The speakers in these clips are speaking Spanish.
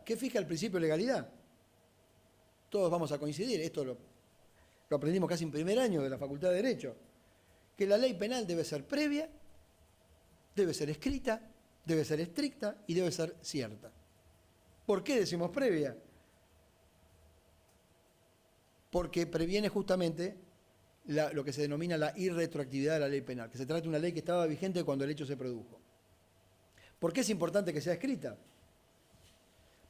¿qué fija el principio de legalidad? Todos vamos a coincidir, esto lo aprendimos casi en primer año de la Facultad de Derecho, que la ley penal debe ser previa, debe ser escrita, debe ser estricta y debe ser cierta. ¿Por qué decimos previa? Porque previene justamente lo que se denomina la irretroactividad de la ley penal, que se trata de una ley que estaba vigente cuando el hecho se produjo. ¿Por qué es importante que sea escrita?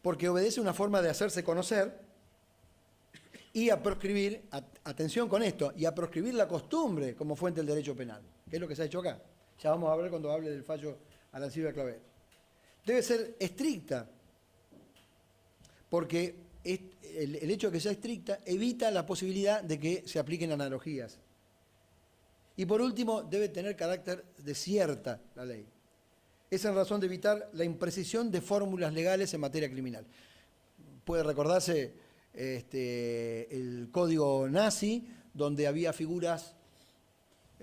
Porque obedece una forma de hacerse conocer y a proscribir, atención con esto, y a proscribir la costumbre como fuente del derecho penal, que es lo que se ha hecho acá. Ya vamos a ver cuando hable del fallo Arancibia Clavel. Debe ser estricta, porque el hecho de que sea estricta evita la posibilidad de que se apliquen analogías. Y por último, debe tener carácter de cierta la ley. Esa es razón de evitar la imprecisión de fórmulas legales en materia criminal. Puede recordarse el código nazi, donde había figuras,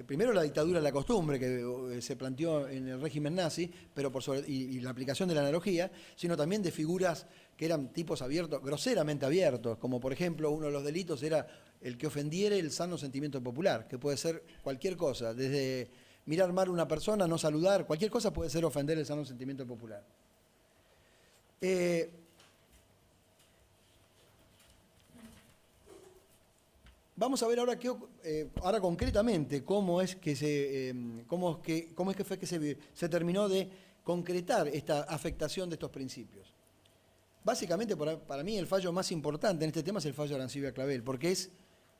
primero la dictadura de la costumbre que se planteó en el régimen nazi, pero y la aplicación de la analogía, sino también de figuras que eran tipos abiertos, groseramente abiertos, como por ejemplo uno de los delitos era el que ofendiere el sano sentimiento popular, que puede ser cualquier cosa, desde mirar mal a una persona, no saludar, cualquier cosa puede ser ofender el sano sentimiento popular. Vamos a ver ahora, ahora concretamente cómo es que se terminó de concretar esta afectación de estos principios. Básicamente, para mí, el fallo más importante en este tema es el fallo Arancibia Clavel, porque es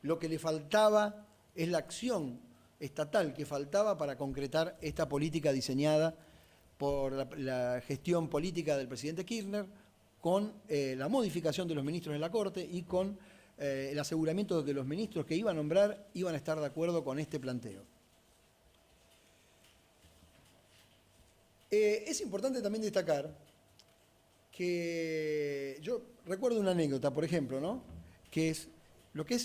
lo que le faltaba, es la acción estatal que faltaba para concretar esta política diseñada por la gestión política del presidente Kirchner, con la modificación de los ministros de la Corte y con el aseguramiento de que los ministros que iba a nombrar iban a estar de acuerdo con este planteo. Es importante también destacar que yo recuerdo una anécdota, por ejemplo, ¿no? que es lo que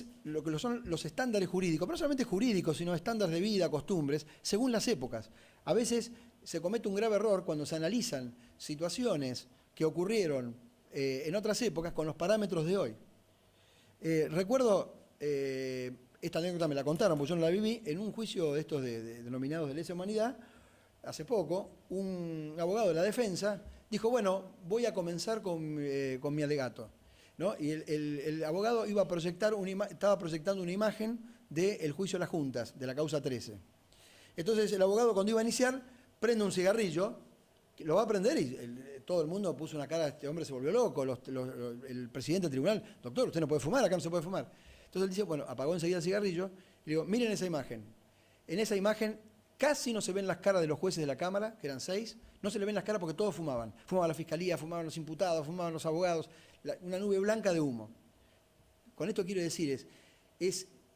son los estándares jurídicos, pero no solamente jurídicos, sino estándares de vida, costumbres, según las épocas. A veces se comete un grave error cuando se analizan situaciones que ocurrieron en otras épocas con los parámetros de hoy. Recuerdo, esta anécdota me la contaron, porque yo no la viví, en un juicio de estos denominados de lesa humanidad, hace poco, un abogado de la defensa dijo, bueno, voy a comenzar con mi alegato, ¿no? Y el abogado estaba proyectando una imagen del juicio de las juntas, de la causa 13. Entonces el abogado, cuando iba a iniciar, prende un cigarrillo, lo va a prender y todo el mundo puso una cara, este hombre se volvió loco, el presidente del tribunal, doctor, usted no puede fumar, acá no se puede fumar. Entonces él dice, bueno, apagó enseguida el cigarrillo y le digo, miren esa imagen. En esa imagen casi no se ven las caras de los jueces de la Cámara, que eran 6, no se le ven las caras porque todos fumaban. Fumaba la fiscalía, fumaban los imputados, fumaban los abogados, una nube blanca de humo. Con esto quiero decir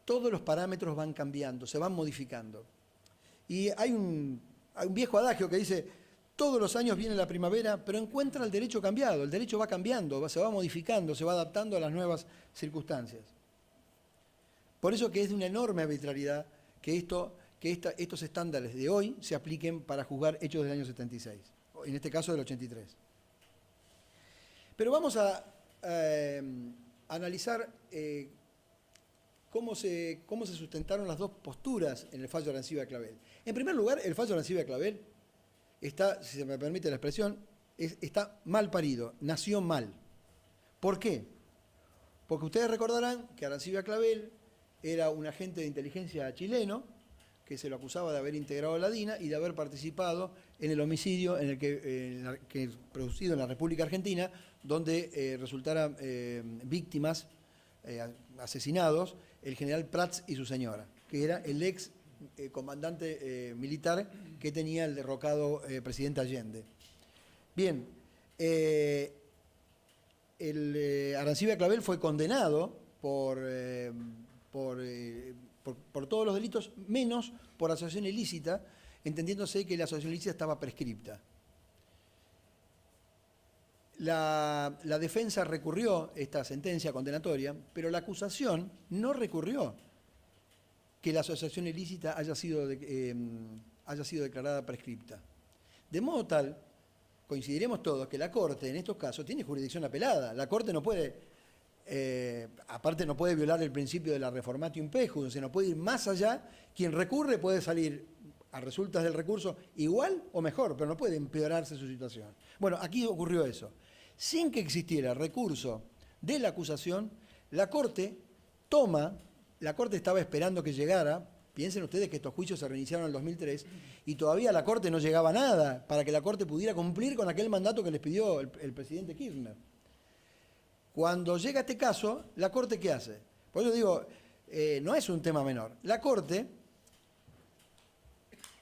todos los parámetros van cambiando, se van modificando. Y hay un viejo adagio que dice, todos los años viene la primavera, pero encuentra el derecho cambiado, el derecho va cambiando, se va modificando, se va adaptando a las nuevas circunstancias. Por eso que es de una enorme arbitrariedad que estos estándares de hoy se apliquen para juzgar hechos del año 76, en este caso del 83. Pero vamos a analizar cómo se sustentaron las dos posturas en el fallo Arancibia Clavel. En primer lugar, el fallo Arancibia Clavel está, si se me permite la expresión, está mal parido, nació mal. ¿Por qué? Porque ustedes recordarán que Arancibia Clavel era un agente de inteligencia chileno que se lo acusaba de haber integrado a la DINA y de haber participado en el homicidio que producido en la República Argentina, donde resultaran víctimas, asesinados, el general Prats y su señora, que era el ex comandante militar que tenía el derrocado presidente Allende. Bien, Arancibia Clavel fue condenado por todos los delitos, menos por asociación ilícita, entendiéndose que la asociación ilícita estaba prescripta. La defensa recurrió esta sentencia condenatoria, pero la acusación no recurrió que la asociación ilícita haya sido declarada prescripta. De modo tal, coincidiremos todos que la Corte en estos casos tiene jurisdicción apelada. La Corte no puede, aparte no puede violar el principio de la reformatio impejum, o sea, no puede ir más allá. Quien recurre puede salir a resultas del recurso igual o mejor, pero no puede empeorarse su situación. Bueno, aquí ocurrió eso. Sin que existiera recurso de la acusación, la Corte estaba esperando que llegara. Piensen ustedes que estos juicios se reiniciaron en el 2003 y todavía a la Corte no llegaba nada para que la Corte pudiera cumplir con aquel mandato que les pidió el presidente Kirchner. Cuando llega este caso, ¿la Corte qué hace? Por eso digo, no es un tema menor. La Corte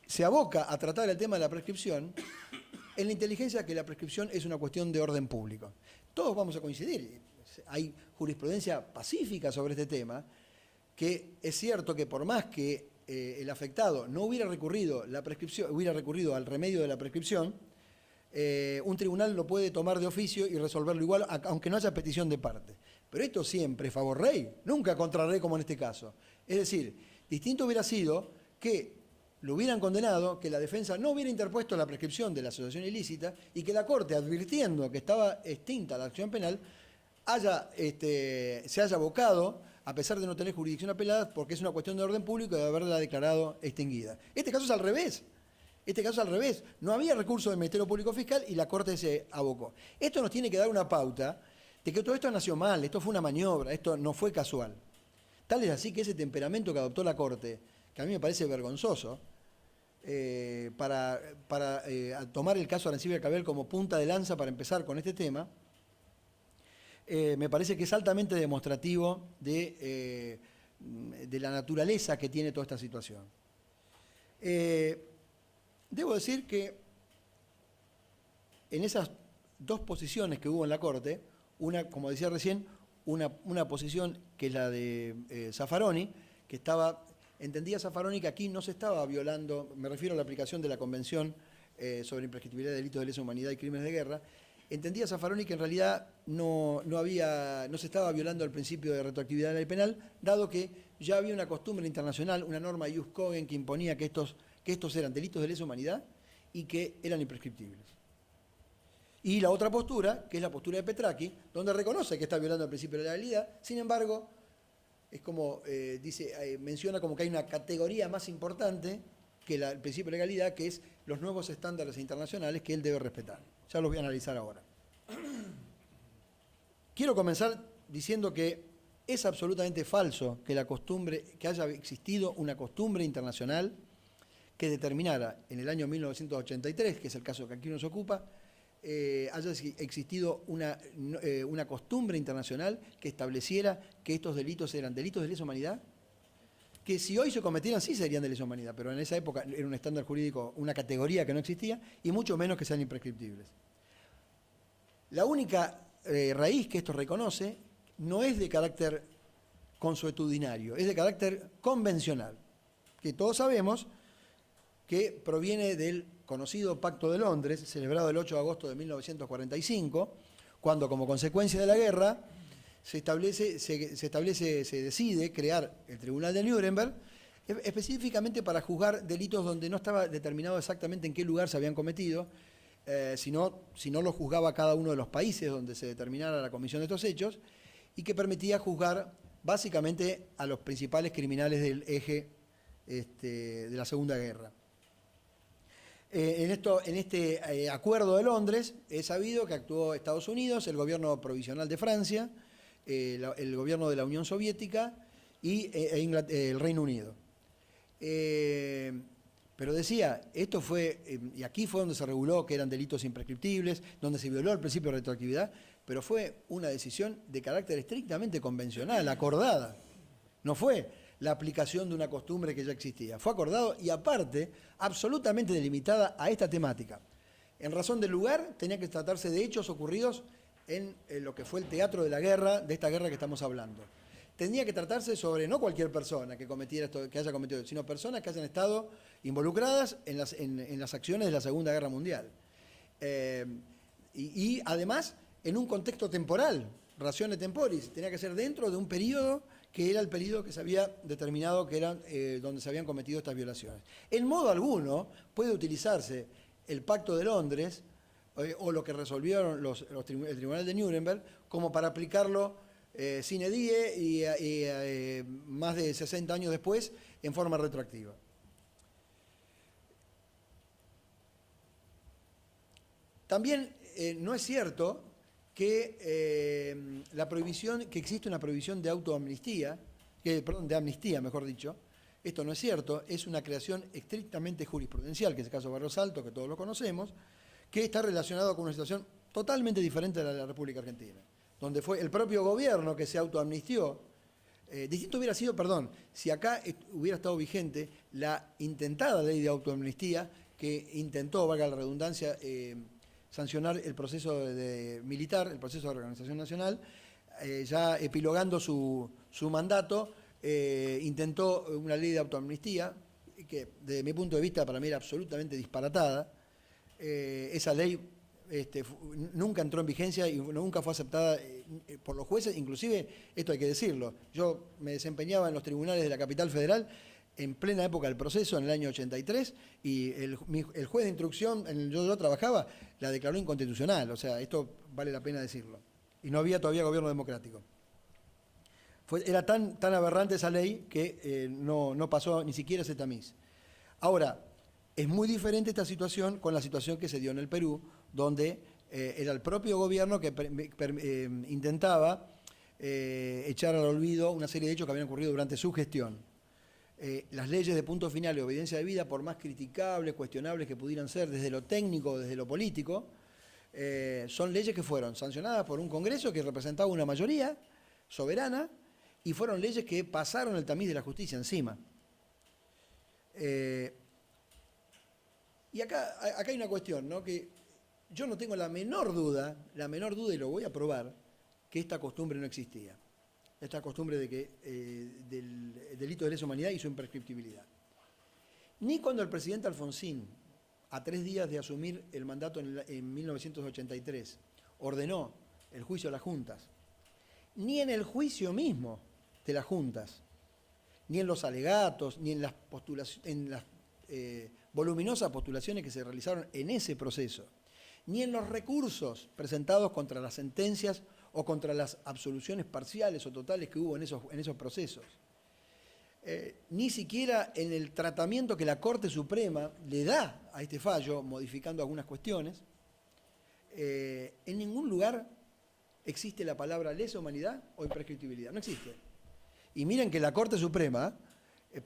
se aboca a tratar el tema de la prescripción en la inteligencia que la prescripción es una cuestión de orden público. Todos vamos a coincidir. Hay jurisprudencia pacífica sobre este tema, que es cierto que por más que el afectado no hubiera recurrido al remedio de la prescripción, un tribunal lo puede tomar de oficio y resolverlo igual, aunque no haya petición de parte. Pero esto siempre favor rey, nunca contra rey como en este caso. Es decir, distinto hubiera sido que lo hubieran condenado, que la defensa no hubiera interpuesto la prescripción de la asociación ilícita y que la Corte, advirtiendo que estaba extinta la acción penal, se haya abocado, a pesar de no tener jurisdicción apelada, porque es una cuestión de orden público y de haberla declarado extinguida. Este caso es al revés. No había recurso del Ministerio Público Fiscal y la Corte se abocó. Esto nos tiene que dar una pauta de que todo esto nació mal, esto fue una maniobra, esto no fue casual. Tal es así que ese temperamento que adoptó la Corte, que a mí me parece vergonzoso, para tomar el caso de Arancibia Cabel como punta de lanza para empezar con este tema, me parece que es altamente demostrativo de la naturaleza que tiene toda esta situación. Debo decir que en esas dos posiciones que hubo en la Corte, una, como decía recién, una posición que es la de Zaffaroni, que entendía Zaffaroni que aquí no se estaba violando, me refiero a la aplicación de la Convención sobre imprescriptibilidad de delitos de lesa humanidad y crímenes de guerra. Entendía Zaffaroni que en realidad no se estaba violando el principio de retroactividad de la ley penal, dado que ya había una costumbre internacional, una norma ius cogen que imponía que estos eran delitos de lesa humanidad y que eran imprescriptibles. Y la otra postura, que es la postura de Petracchi, donde reconoce que está violando el principio de la legalidad, sin embargo, es como menciona como que hay una categoría más importante que el principio de legalidad, que es los nuevos estándares internacionales que él debe respetar. Ya los voy a analizar ahora. Quiero comenzar diciendo que es absolutamente falso que haya existido una costumbre internacional que determinara en el año 1983, que es el caso que aquí nos ocupa, haya existido una costumbre internacional que estableciera que estos delitos eran delitos de lesa humanidad, que si hoy se cometieran sí serían de lesa humanidad, pero en esa época era un estándar jurídico, una categoría que no existía, y mucho menos que sean imprescriptibles. La única raíz que esto reconoce no es de carácter consuetudinario, es de carácter convencional, que todos sabemos que proviene del conocido Pacto de Londres, celebrado el 8 de agosto de 1945, cuando como consecuencia de la guerra se decide crear el Tribunal de Nuremberg, específicamente para juzgar delitos donde no estaba determinado exactamente en qué lugar se habían cometido, si no lo juzgaba cada uno de los países donde se determinara la comisión de estos hechos, y que permitía juzgar básicamente a los principales criminales del eje de la Segunda Guerra. En este acuerdo de Londres es sabido que actuó Estados Unidos, el gobierno provisional de Francia, el gobierno de la Unión Soviética y el Reino Unido. Pero decía, esto fue, y aquí fue donde se reguló que eran delitos imprescriptibles, donde se violó el principio de retroactividad, pero fue una decisión de carácter estrictamente convencional, acordada. No fue la aplicación de una costumbre que ya existía. Fue acordado y aparte, absolutamente delimitada a esta temática. En razón del lugar, tenía que tratarse de hechos ocurridos en lo que fue el teatro de la guerra, de esta guerra que estamos hablando. Tenía que tratarse sobre no cualquier persona que cometiera esto, que haya cometido, sino personas que hayan estado involucradas en las acciones de la Segunda Guerra Mundial. Y además, en un contexto temporal, ratione temporis, tenía que ser dentro de un periodo que era el periodo que se había determinado que eran donde se habían cometido estas violaciones. En modo alguno puede utilizarse el Pacto de Londres o lo que resolvieron el Tribunal de Nuremberg, como para aplicarlo sine die y más de 60 años después en forma retroactiva. También no es cierto que que existe una prohibición de autoamnistía, de amnistía, mejor dicho. Esto no es cierto, es una creación estrictamente jurisprudencial, que es el caso Barros Alto, que todos lo conocemos, que está relacionado con una situación totalmente diferente a la de la República Argentina, donde fue el propio gobierno que se autoamnistió. Distinto hubiera sido, si acá hubiera estado vigente la intentada ley de autoamnistía que intentó, valga la redundancia, sancionar el proceso militar, el proceso de organización nacional, ya epilogando su mandato, intentó una ley de autoamnistía que desde mi punto de vista para mí era absolutamente disparatada. Esa ley nunca entró en vigencia y nunca fue aceptada por los jueces, inclusive, esto hay que decirlo, yo me desempeñaba en los tribunales de la capital federal en plena época del proceso, en el año 83, y el juez de instrucción en el yo trabajaba la declaró inconstitucional, o sea, esto vale la pena decirlo. Y no había todavía gobierno democrático. Era tan aberrante esa ley que no pasó ni siquiera ese tamiz. Ahora, es muy diferente esta situación con la situación que se dio en el Perú, donde era el propio gobierno que intentaba echar al olvido una serie de hechos que habían ocurrido durante su gestión. Las leyes de punto final y obediencia de vida, por más criticables, cuestionables que pudieran ser desde lo técnico, desde lo político, son leyes que fueron sancionadas por un Congreso que representaba una mayoría soberana y fueron leyes que pasaron el tamiz de la justicia encima. Y acá hay una cuestión, ¿no? Que yo no tengo la menor duda, y lo voy a probar, que esta costumbre no existía. Esta costumbre de del delito de lesa humanidad y su imprescriptibilidad. Ni cuando el presidente Alfonsín, a 3 días de asumir el mandato en 1983, ordenó el juicio a las juntas, ni en el juicio mismo de las juntas, ni en los alegatos, ni en las voluminosas postulaciones que se realizaron en ese proceso, ni en los recursos presentados contra las sentencias o contra las absoluciones parciales o totales que hubo en esos procesos. Ni siquiera en el tratamiento que la Corte Suprema le da a este fallo, modificando algunas cuestiones, en ningún lugar existe la palabra lesa humanidad o imprescriptibilidad. No existe. Y miren que la Corte Suprema,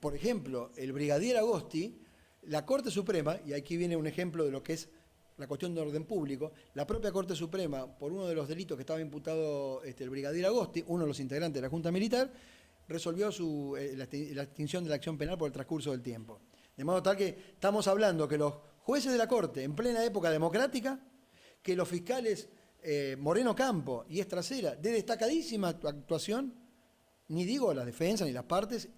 por ejemplo, el brigadier Agosti, la Corte Suprema, y aquí viene un ejemplo de lo que es la cuestión de orden público, la propia Corte Suprema, por uno de los delitos que estaba imputado el brigadier Agosti, uno de los integrantes de la Junta Militar, resolvió la extinción de la acción penal por el transcurso del tiempo. De modo tal que estamos hablando que los jueces de la Corte, en plena época democrática, que los fiscales Moreno Campo y Estracera, de destacadísima actuación, ni digo las defensas ni las partes,